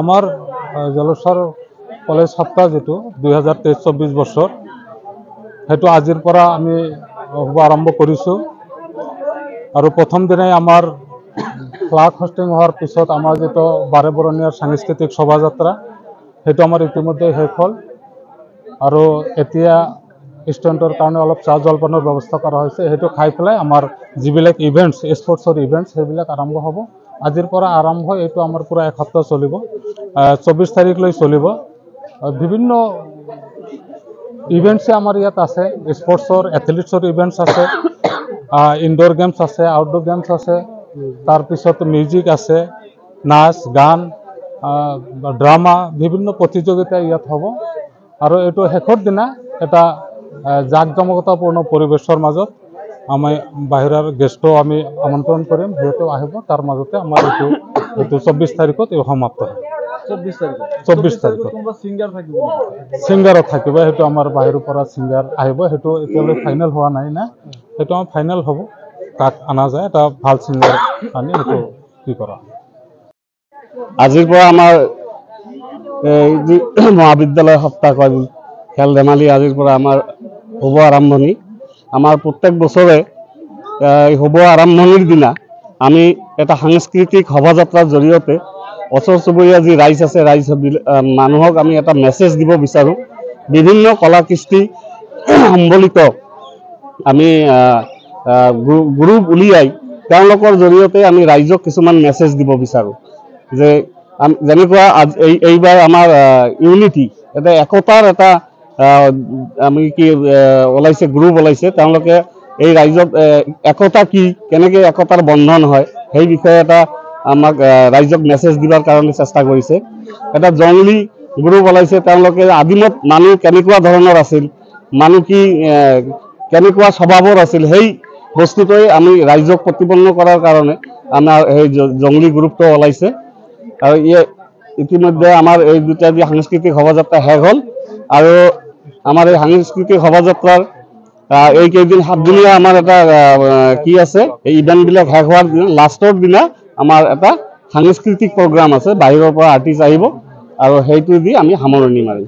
আমাৰ জলস্বৰ কলেজ সপ্তাহ যেটো 2023-24 বছৰ সেইটো আজিৰ পৰা আমি আৰম্ভ কৰিছোঁ আৰু প্ৰথম দিনাই আমাৰ ফ্লাগ হোষ্টিং হোৱাৰ পিছত আমাৰ যেটো 12 বৰণীয়া সাংস্কৃতিক শোভাযাত্ৰা সেইটো আমাৰ ইতিমধ্যে শেষ হ'ল আৰু এতিয়া ষ্টুডেণ্টৰ কাৰণে অলপ চাহ জলপানৰ ব্যৱস্থা কৰা হৈছে সেইটো খাই পেলাই আমাৰ যিবিলাক ইভেন্টছ স্পৰ্টছৰ ইভেন্টছ সেইবিলাক আৰম্ভ হ'ব আজিৰ পৰা আৰম্ভ এইটো আমাৰ পুৰা এক সপ্তাহ চলিব 24 তাৰিখলৈ চলিব বিভিন্ন ইভেন্টছ আমাৰ ইয়াত আছে স্পৰ্টছৰ এথলেটিক্সৰ ইভেন্টছ আছে ইনডোৰ গেমছ আছে আউটডোৰ গেমছ আছে তাৰ পিছত মিউজিক আছে নাচ গান ড্ৰামা বিভিন্ন প্ৰতিযোগিতা ইয়াত হ'ব আৰু এইটো শেষৰ দিনা এটা জাকজমকতাপূৰ্ণ পৰিবেশৰ মাজত আমি বাহিৰৰ গেষ্টও আমি আমন্ত্ৰণ কৰিম হেতু আহিব তাৰ মাজতে আমাৰ এইটো 24 তাৰিখত সমাপ্ত হ'ব 24 তাৰিখত সিঙ্গাৰ থাকিব হেতু আমাৰ বাহিৰৰ পৰা সিঙ্গাৰ আহিব হেতু এতিয়ালৈ ফাইনেল হোৱা নাই না হেতু আমাৰ ফাইনেল হ'ব কাক আনা যায় এটা ভাল সিঙ্গাৰ আনি হেতু কি কৰা আজিৰ পৰা আমাৰ মহাবিদ্যালয় সপ্তাহ খেল ধেমালি আজিৰ পৰা আমাৰ হ'ব আৰম্ভণি আমাৰ প্ৰত্যেক বছৰে হ'ব আৰম্ভণিৰ দিনা আমি এটা সাংস্কৃতিক শোভাযাত্ৰাৰ জৰিয়তে ওচৰ চুবুৰীয়া যি ৰাইজ আছে ৰাইজ মানুহক আমি এটা মেছেজ দিব বিচাৰোঁ বিভিন্ন কলা কৃষ্টি সম্বলিত আমি গ্ৰুপ উলিয়াই তেওঁলোকৰ জৰিয়তে আমি ৰাইজক কিছুমান মেছেজ দিব বিচাৰোঁ যে যেনেকুৱা এইবাৰ আমাৰ ইউনিটি এটা একতাৰ এটা আমি কি ওলাইছে গ্ৰুপ ওলাইছে তেওঁলোকে এই ৰাইজক একতা কি কেনেকৈ একতাৰ বন্ধন হয় সেই বিষয়ে এটা আমাক ৰাইজক মেছেজ দিবৰ কাৰণে চেষ্টা কৰিছে এটা জংলী গ্ৰুপ ওলাইছে তেওঁলোকে আদিমত মানুহ কেনেকুৱা ধৰণৰ আছিল মানুহ কি কেনেকুৱা স্বভাৱৰ আছিল সেই বস্তুটোৱে আমি ৰাইজক প্ৰতিপন্ন কৰাৰ কাৰণে আমাৰ এই জংলী গ্ৰুপটো ওলাইছে আৰু ইতিমধ্যে আমাৰ এই দুটা যি সাংস্কৃতিক শোভাযাত্ৰা শেষ হ'ল আৰু আমাৰ এই সাংস্কৃতিক শোভাযাত্ৰাৰ এই কেইদিন 7 দিনীয়া আমাৰ এটা কি আছে এই ইভেন্টবিলাক শেষ হোৱাৰ দিনা লাষ্টৰ দিনা আমাৰ এটা সাংস্কৃতিক প্ৰগ্ৰাম আছে বাহিৰৰ পৰা আৰ্টিষ্ট আহিব আৰু সেইটো দি আমি সামৰণি মাৰিম